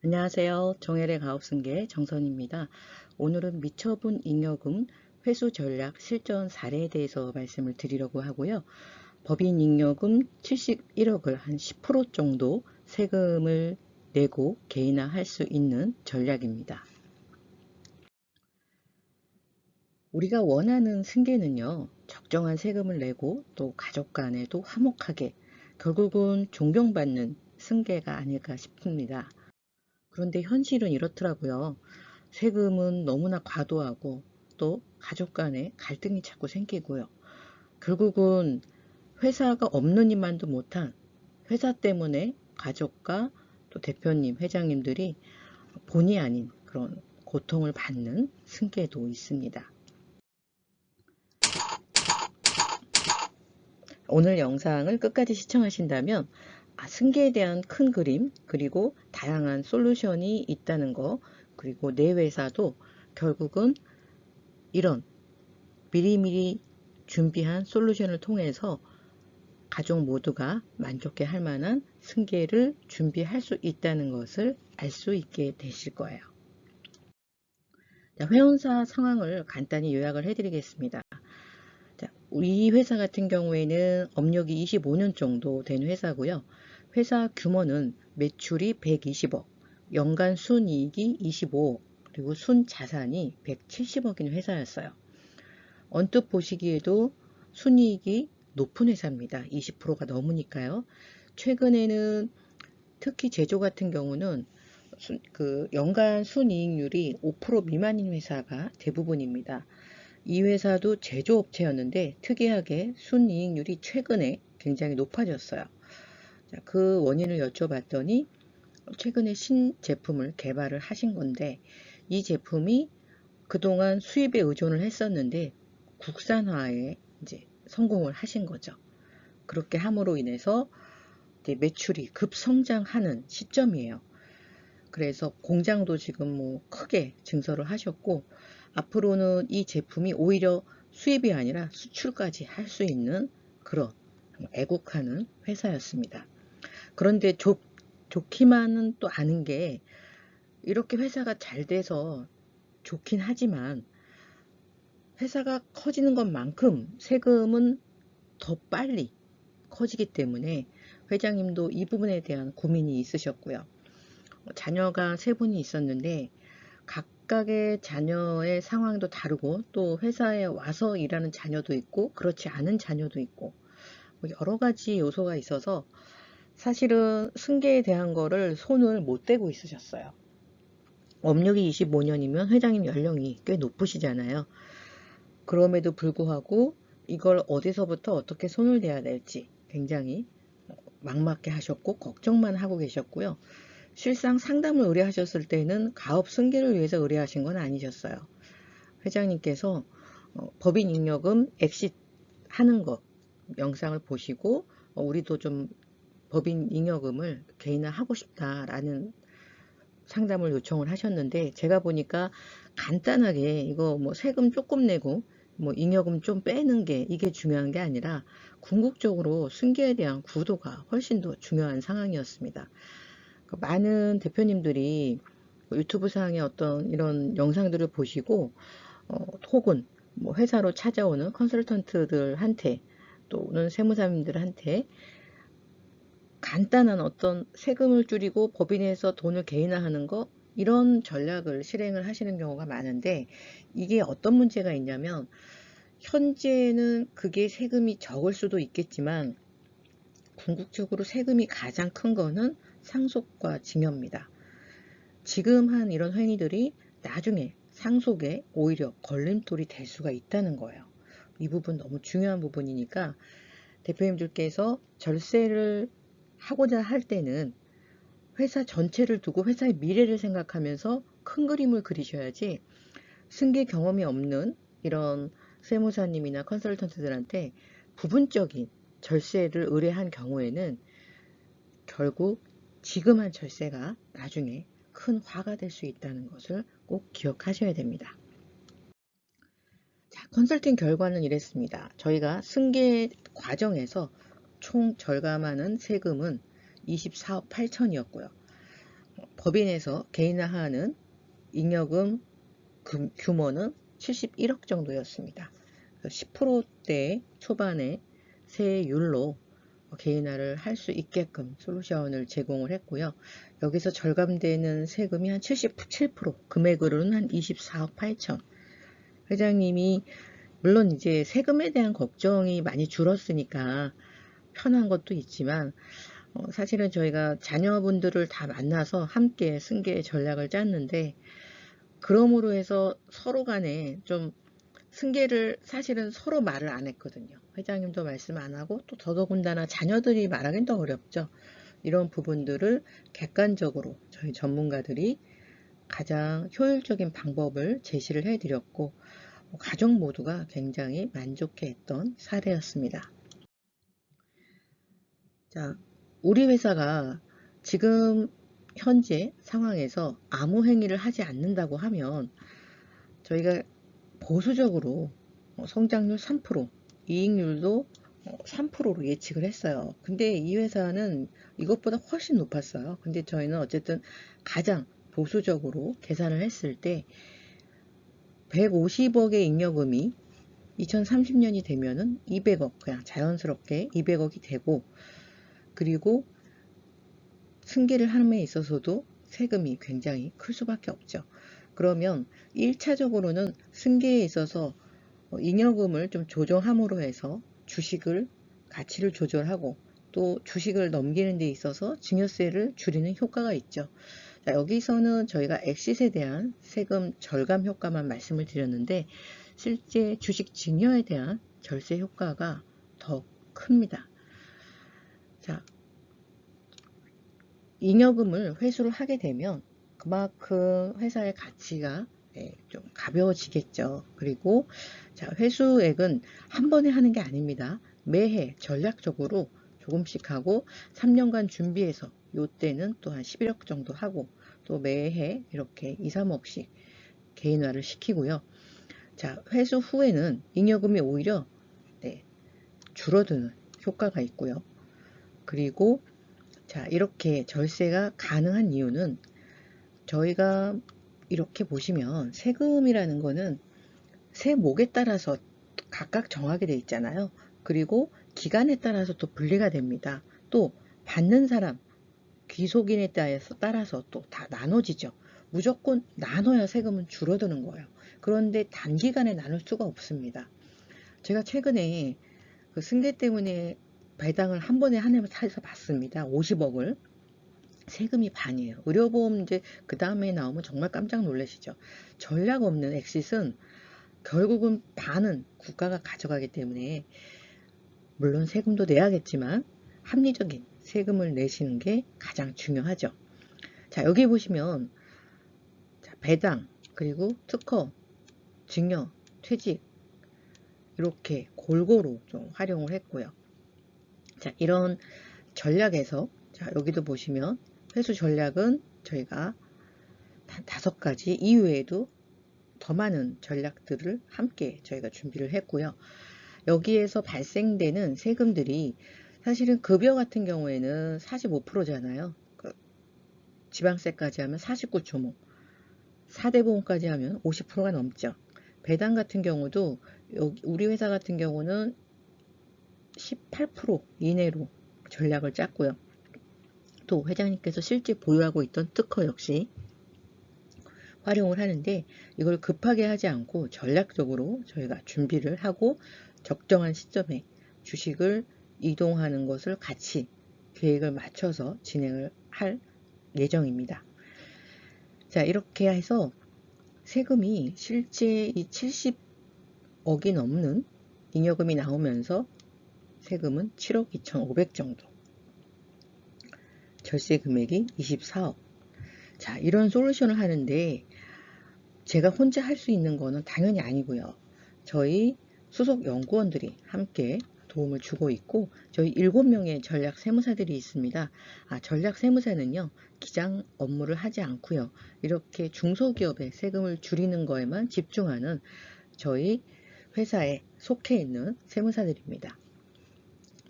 안녕하세요. 정혜래 가업승계 정선입니다. 오늘은 미처분 잉여금 회수 전략 실전 사례에 대해서 말씀을 드리려고 하고요. 법인 잉여금 71억을 한 10% 정도 세금을 내고 개인화할 수 있는 전략입니다. 우리가 원하는 승계는요, 적정한 세금을 내고 또 가족 간에도 화목하게 결국은 존경받는 승계가 아닐까 싶습니다. 그런데 현실은 이렇더라고요. 세금은 너무나 과도하고 또 가족 간에 갈등이 자꾸 생기고요. 결국은 회사가 없는 이만도 못한 회사 때문에 가족과 또 대표님, 회장님들이 본의 아닌 그런 고통을 받는 승계도 있습니다. 오늘 영상을 끝까지 시청하신다면 승계에 대한 큰 그림 그리고 다양한 솔루션이 있다는 거, 그리고 내 회사도 결국은 이런 미리미리 준비한 솔루션을 통해서 가족 모두가 만족해 할 만한 승계를 준비할 수 있다는 것을 알 수 있게 되실 거예요. 회원사 상황을 간단히 요약을 해드리겠습니다. 우리 회사 같은 경우에는 업력이 25년 정도 된 회사고요. 회사 규모는 매출이 120억, 연간 순이익이 25억, 그리고 순자산이 170억인 회사였어요. 언뜻 보시기에도 순이익이 높은 회사입니다. 20%가 넘으니까요. 최근에는 특히 제조 같은 경우는 연간 순이익률이 5% 미만인 회사가 대부분입니다. 이 회사도 제조업체였는데 특이하게 순이익률이 최근에 굉장히 높아졌어요. 그 원인을 여쭤봤더니 최근에 신제품을 개발을 하신 건데, 이 제품이 그동안 수입에 의존을 했었는데 국산화에 이제 성공을 하신 거죠. 그렇게 함으로 인해서 이제 매출이 급성장하는 시점이에요. 그래서 공장도 지금 뭐 크게 증설을 하셨고, 앞으로는 이 제품이 오히려 수입이 아니라 수출까지 할 수 있는 그런 애국하는 회사였습니다. 그런데 좋기만은 또 아는 게, 이렇게 회사가 잘 돼서 좋긴 하지만 회사가 커지는 것만큼 세금은 더 빨리 커지기 때문에 회장님도 이 부분에 대한 고민이 있으셨고요. 자녀가 세 분이 있었는데 각각의 자녀의 상황도 다르고, 또 회사에 와서 일하는 자녀도 있고 그렇지 않은 자녀도 있고 여러 가지 요소가 있어서 사실은 승계에 대한 거를 손을 못 대고 있으셨어요. 업력이 25년이면 회장님 연령이 꽤 높으시잖아요. 그럼에도 불구하고 이걸 어디서부터 어떻게 손을 대야 될지 굉장히 막막해 하셨고 걱정만 하고 계셨고요. 실상 상담을 의뢰하셨을 때는 가업 승계를 위해서 의뢰하신 건 아니셨어요. 회장님께서 법인 잉여금 엑싯 하는 것 영상을 보시고 우리도 좀 법인 잉여금을 개인화하고 싶다라는 상담을 요청을 하셨는데, 제가 보니까 간단하게 이거 뭐 세금 조금 내고 뭐 잉여금 좀 빼는 게 이게 중요한 게 아니라 궁극적으로 승계에 대한 구도가 훨씬 더 중요한 상황이었습니다. 많은 대표님들이 유튜브 상의 어떤 이런 영상들을 보시고 혹은 뭐 회사로 찾아오는 컨설턴트들한테 또는 세무사님들한테 간단한 어떤 세금을 줄이고 법인에서 돈을 개인화하는 거, 이런 전략을 실행을 하시는 경우가 많은데, 이게 어떤 문제가 있냐면 현재는 그게 세금이 적을 수도 있겠지만 궁극적으로 세금이 가장 큰 거는 상속과 증여입니다. 지금 한 이런 행위들이 나중에 상속에 오히려 걸림돌이 될 수가 있다는 거예요. 이 부분 너무 중요한 부분이니까 대표님들께서 절세를 하고자 할 때는 회사 전체를 두고 회사의 미래를 생각하면서 큰 그림을 그리셔야지, 승계 경험이 없는 이런 세무사님이나 컨설턴트들한테 부분적인 절세를 의뢰한 경우에는 결국 지금 한 절세가 나중에 큰 화가 될 수 있다는 것을 꼭 기억하셔야 됩니다. 자, 컨설팅 결과는 이랬습니다. 저희가 승계 과정에서 총 절감하는 세금은 24억 8천이었고요. 법인에서 개인화하는 잉여금 규모는 71억 정도였습니다. 10%대 초반의 세율로 개인화를 할 수 있게끔 솔루션을 제공을 했고요. 여기서 절감되는 세금이 한 77%, 금액으로는 한 24억 8천. 회장님이 물론 이제 세금에 대한 걱정이 많이 줄었으니까 편한 것도 있지만 사실은 저희가 자녀분들을 다 만나서 함께 승계 전략을 짰는데, 그러므로 해서 서로 간에 좀 승계를 사실은 서로 말을 안 했거든요. 회장님도 말씀 안 하고 또 더더군다나 자녀들이 말하긴 더 어렵죠. 이런 부분들을 객관적으로 저희 전문가들이 가장 효율적인 방법을 제시를 해드렸고, 가족 모두가 굉장히 만족해했던 사례였습니다. 자, 우리 회사가 지금 현재 상황에서 아무 행위를 하지 않는다고 하면 저희가 보수적으로 성장률 3%, 이익률도 3%로 예측을 했어요. 근데 이 회사는 이것보다 훨씬 높았어요. 근데 저희는 어쨌든 가장 보수적으로 계산을 했을 때 150억의 잉여금이 2030년이 되면은 200억, 그냥 자연스럽게 200억이 되고, 그리고 승계를 함에 있어서도 세금이 굉장히 클 수밖에 없죠. 그러면 1차적으로는 승계에 있어서 잉여금을 좀 조정함으로 해서 주식을 가치를 조절하고 또 주식을 넘기는 데 있어서 증여세를 줄이는 효과가 있죠. 자, 여기서는 저희가 엑싯에 대한 세금 절감 효과만 말씀을 드렸는데, 실제 주식 증여에 대한 절세 효과가 더 큽니다. 자, 잉여금을 회수를 하게 되면 그만큼 회사의 가치가 좀 가벼워지겠죠. 그리고 자, 회수액은 한 번에 하는 게 아닙니다. 매해 전략적으로 조금씩 하고 3년간 준비해서 요때는 또 한 11억 정도 하고 또 매해 이렇게 2, 3억씩 개인화를 시키고요. 자, 회수 후에는 잉여금이 오히려 줄어드는 효과가 있고요. 그리고 자, 이렇게 절세가 가능한 이유는 저희가 이렇게 보시면 세금이라는 거는 세목에 따라서 각각 정하게 돼 있잖아요. 그리고 기간에 따라서 또 분리가 됩니다. 또 받는 사람, 귀속인에 따라서 또 다 나눠지죠. 무조건 나눠야 세금은 줄어드는 거예요. 그런데 단기간에 나눌 수가 없습니다. 제가 최근에 그 승계 때문에 배당을 한 번에 한 해만 사서 받습니다. 50억을. 세금이 반이에요. 의료보험 이제 그 다음에 나오면 정말 깜짝 놀라시죠. 전략 없는 엑싯은 결국은 반은 국가가 가져가기 때문에 물론 세금도 내야겠지만 합리적인 세금을 내시는 게 가장 중요하죠. 자, 여기 보시면 자, 배당, 그리고 특허, 증여, 퇴직 이렇게 골고루 좀 활용을 했고요. 자, 이런 전략에서 자, 여기도 보시면 회수 전략은 저희가 단 5가지 이외에도 더 많은 전략들을 함께 저희가 준비를 했고요. 여기에서 발생되는 세금들이 사실은 급여 같은 경우에는 45%잖아요. 지방세까지 하면 49.5%, 4대 보험까지 하면 50%가 넘죠. 배당 같은 경우도 우리 회사 같은 경우는 18% 이내로 전략을 짰고요. 또 회장님께서 실제 보유하고 있던 특허 역시 활용을 하는데, 이걸 급하게 하지 않고 전략적으로 저희가 준비를 하고 적정한 시점에 주식을 이동하는 것을 같이 계획을 맞춰서 진행을 할 예정입니다. 자, 이렇게 해서 세금이 실제 이 70억이 넘는 잉여금이 나오면서 세금은 7억 2,500 정도, 절세 금액이 24억. 자, 이런 솔루션을 하는데 제가 혼자 할 수 있는 거는 당연히 아니고요. 저희 수석 연구원들이 함께 도움을 주고 있고, 저희 7명의 전략 세무사들이 있습니다. 전략 세무사는요, 기장 업무를 하지 않고요. 이렇게 중소기업의 세금을 줄이는 거에만 집중하는 저희 회사에 속해 있는 세무사들입니다.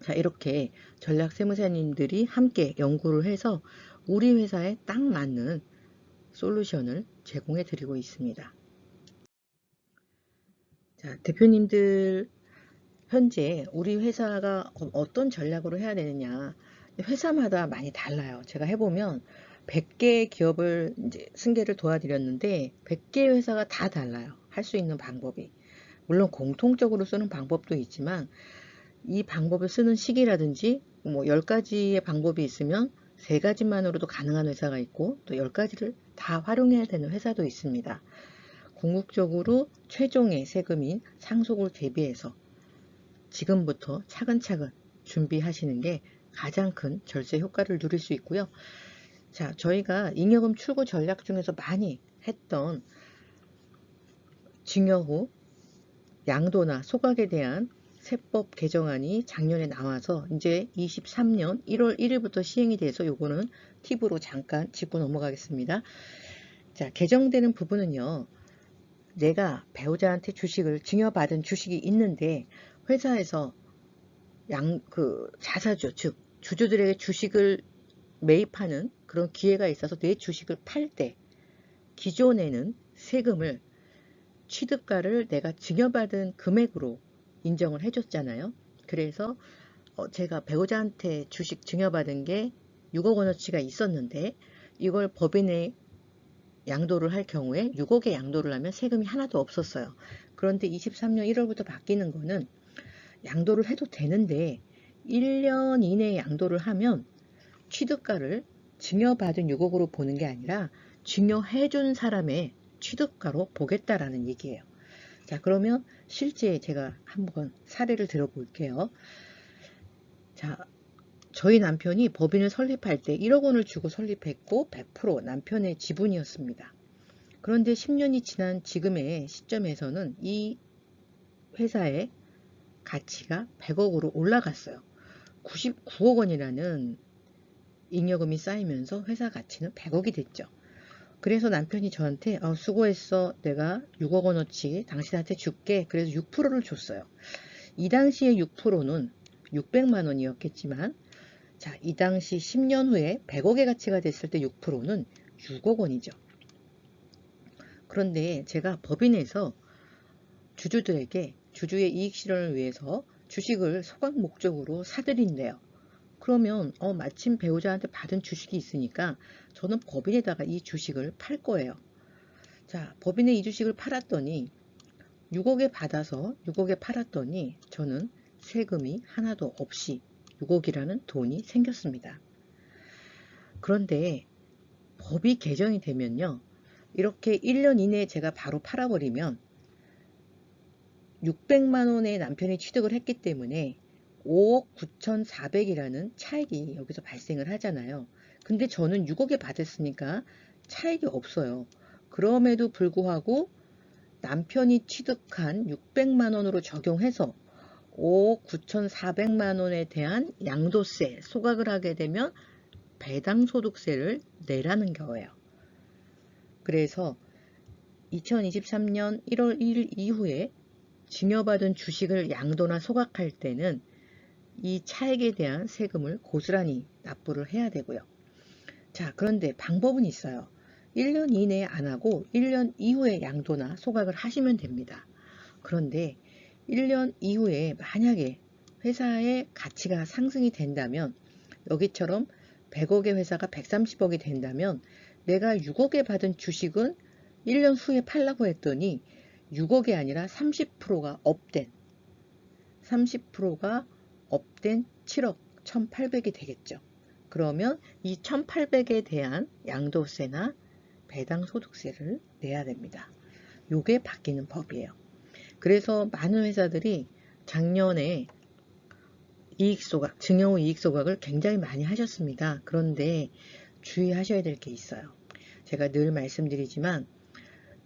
자, 이렇게 전략 세무사님들이 함께 연구를 해서 우리 회사에 딱 맞는 솔루션을 제공해 드리고 있습니다. 자, 대표님들 현재 우리 회사가 어떤 전략으로 해야 되느냐. 회사마다 많이 달라요. 제가 해보면 100개 기업을 이제 승계를 도와드렸는데 100개 회사가 다 달라요. 할 수 있는 방법이. 물론 공통적으로 쓰는 방법도 있지만 이 방법을 쓰는 시기라든지 뭐 10가지의 방법이 있으면 3가지만으로도 가능한 회사가 있고 또 10가지를 다 활용해야 되는 회사도 있습니다. 궁극적으로 최종의 세금인 상속을 대비해서 지금부터 차근차근 준비하시는 게 가장 큰 절세 효과를 누릴 수 있고요. 자, 저희가 잉여금 출구 전략 중에서 많이 했던 증여 후 양도나 소각에 대한 세법 개정안이 작년에 나와서 이제 23년 1월 1일부터 시행이 돼서 요거는 팁으로 잠깐 짚고 넘어가겠습니다. 자, 개정되는 부분은요. 내가 배우자한테 주식을 증여받은 주식이 있는데 회사에서 자사주, 즉 주주들에게 주식을 매입하는 그런 기회가 있어서 내 주식을 팔 때 기존에는 세금을 취득가를 내가 증여받은 금액으로 인정을 해줬잖아요. 그래서 제가 배우자한테 주식 증여받은 게 6억 원어치가 있었는데 이걸 법인에 양도를 할 경우에 6억에 양도를 하면 세금이 하나도 없었어요. 그런데 23년 1월부터 바뀌는 거는 양도를 해도 되는데 1년 이내에 양도를 하면 취득가를 증여받은 6억으로 보는 게 아니라 증여해준 사람의 취득가로 보겠다라는 얘기예요. 자, 그러면 실제 제가 한번 사례를 들어볼게요. 자, 저희 남편이 법인을 설립할 때 1억 원을 주고 설립했고 100% 남편의 지분이었습니다. 그런데 10년이 지난 지금의 시점에서는 이 회사의 가치가 100억으로 올라갔어요. 99억 원이라는 잉여금이 쌓이면서 회사 가치는 100억이 됐죠. 그래서 남편이 저한테 수고했어. 내가 6억 원어치 당신한테 줄게. 그래서 6%를 줬어요. 이 당시에 6%는 600만 원이었겠지만 자, 이 당시 10년 후에 100억의 가치가 됐을 때 6%는 6억 원이죠. 그런데 제가 법인에서 주주들에게 주주의 이익 실현을 위해서 주식을 소각 목적으로 사들인대요. 그러면 마침 배우자한테 받은 주식이 있으니까 저는 법인에다가 이 주식을 팔 거예요. 자, 법인에 이 주식을 팔았더니 6억에 받아서 6억에 팔았더니 저는 세금이 하나도 없이 6억이라는 돈이 생겼습니다. 그런데 법이 개정이 되면요. 이렇게 1년 이내에 제가 바로 팔아버리면 600만 원의 남편이 취득을 했기 때문에 5억 9,400이라는 차익이 여기서 발생을 하잖아요. 근데 저는 6억에 받았으니까 차익이 없어요. 그럼에도 불구하고 남편이 취득한 600만 원으로 적용해서 5억 9,400만 원에 대한 양도세 소각을 하게 되면 배당소득세를 내라는 거예요. 그래서 2023년 1월 1일 이후에 증여받은 주식을 양도나 소각할 때는 이 차액에 대한 세금을 고스란히 납부를 해야 되고요. 자, 그런데 방법은 있어요. 1년 이내에 안 하고 1년 이후에 양도나 소각을 하시면 됩니다. 그런데 1년 이후에 만약에 회사의 가치가 상승이 된다면 여기처럼 100억의 회사가 130억이 된다면 내가 6억에 받은 주식은 1년 후에 팔라고 했더니 6억이 아니라 30%가 업된 7억 1,800이 되겠죠. 그러면 이 1,800에 대한 양도세나 배당소득세를 내야 됩니다. 요게 바뀌는 법이에요. 그래서 많은 회사들이 작년에 이익소각, 증여 후 이익소각을 굉장히 많이 하셨습니다. 그런데 주의하셔야 될 게 있어요. 제가 늘 말씀드리지만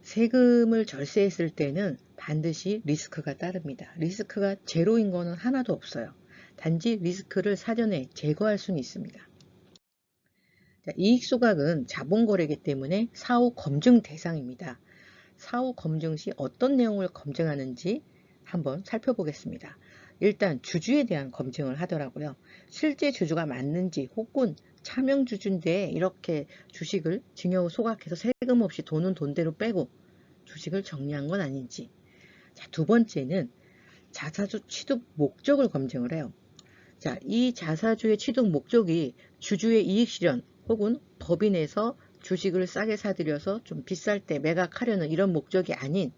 세금을 절세했을 때는 반드시 리스크가 따릅니다. 리스크가 제로인 거는 하나도 없어요. 단지 리스크를 사전에 제거할 수는 있습니다. 자, 이익소각은 자본거래이기 때문에 사후 검증 대상입니다. 사후 검증 시 어떤 내용을 검증하는지 한번 살펴보겠습니다. 일단 주주에 대한 검증을 하더라고요. 실제 주주가 맞는지 혹은 차명 주주인데 이렇게 주식을 증여 소각해서 세금 없이 돈은 돈대로 빼고 주식을 정리한 건 아닌지. 자, 두 번째는 자사주 취득 목적을 검증을 해요. 자, 이 자사주의 취득 목적이 주주의 이익 실현 혹은 법인에서 주식을 싸게 사들여서 좀 비쌀 때 매각하려는 이런 목적이 아닌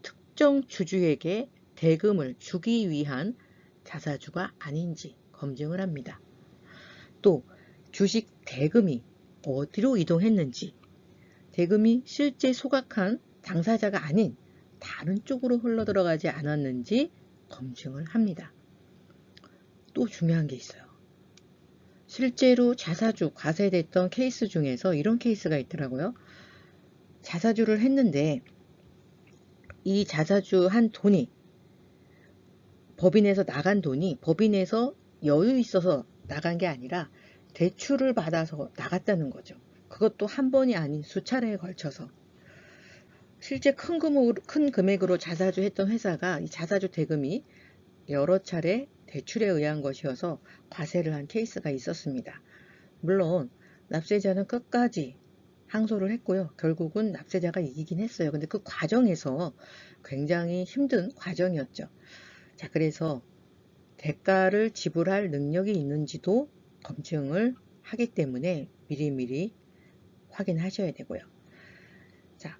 특정 주주에게 대금을 주기 위한 자사주가 아닌지 검증을 합니다. 또 주식 대금이 어디로 이동했는지, 대금이 실제 소각한 당사자가 아닌 다른 쪽으로 흘러들어가지 않았는지 검증을 합니다. 또 중요한 게 있어요. 실제로 자사주 과세됐던 케이스 중에서 이런 케이스가 있더라고요. 자사주를 했는데 이 자사주 한 돈이 법인에서 나간 돈이 법인에서 여유 있어서 나간 게 아니라 대출을 받아서 나갔다는 거죠. 그것도 한 번이 아닌 수차례에 걸쳐서. 실제 큰 금액으로 자사주 했던 회사가 이 자사주 대금이 여러 차례 대출에 의한 것이어서 과세를 한 케이스가 있었습니다. 물론 납세자는 끝까지 항소를 했고요. 결국은 납세자가 이기긴 했어요. 근데 그 과정에서 굉장히 힘든 과정이었죠. 자, 그래서 대가를 지불할 능력이 있는지도 검증을 하기 때문에 미리미리 확인하셔야 되고요. 자,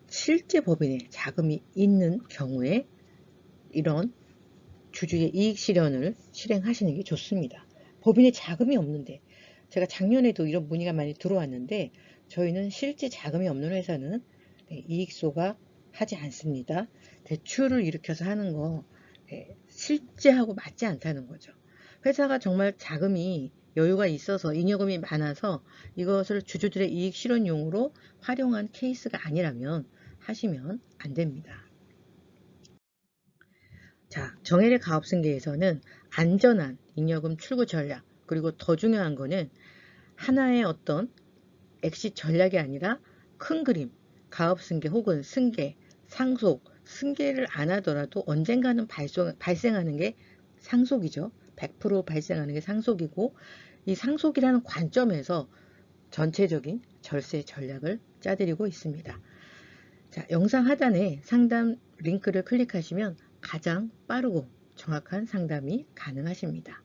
실제 법인에 자금이 있는 경우에 이런 주주의 이익 실현을 실행하시는 게 좋습니다. 법인에 자금이 없는데, 제가 작년에도 이런 문의가 많이 들어왔는데 저희는 실제 자금이 없는 회사는 이익소각 하지 않습니다. 대출을 일으켜서 하는 거 실제하고 맞지 않다는 거죠. 회사가 정말 자금이 여유가 있어서 잉여금이 많아서 이것을 주주들의 이익 실현용으로 활용한 케이스가 아니라면 하시면 안 됩니다. 자, 정혜래 가업승계에서는 안전한 잉여금 출구 전략, 그리고 더 중요한 거는 하나의 어떤 엑시 전략이 아니라 큰 그림, 가업승계 혹은 승계, 상속, 승계를 안 하더라도 언젠가는 발생하는 게 상속이죠. 100% 발생하는 게 상속이고, 이 상속이라는 관점에서 전체적인 절세 전략을 짜드리고 있습니다. 자, 영상 하단에 상담 링크를 클릭하시면 가장 빠르고 정확한 상담이 가능하십니다.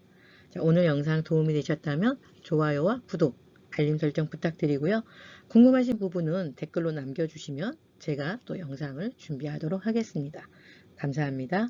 자, 오늘 영상 도움이 되셨다면 좋아요와 구독, 알림 설정 부탁드리고요. 궁금하신 부분은 댓글로 남겨주시면 제가 또 영상을 준비하도록 하겠습니다. 감사합니다.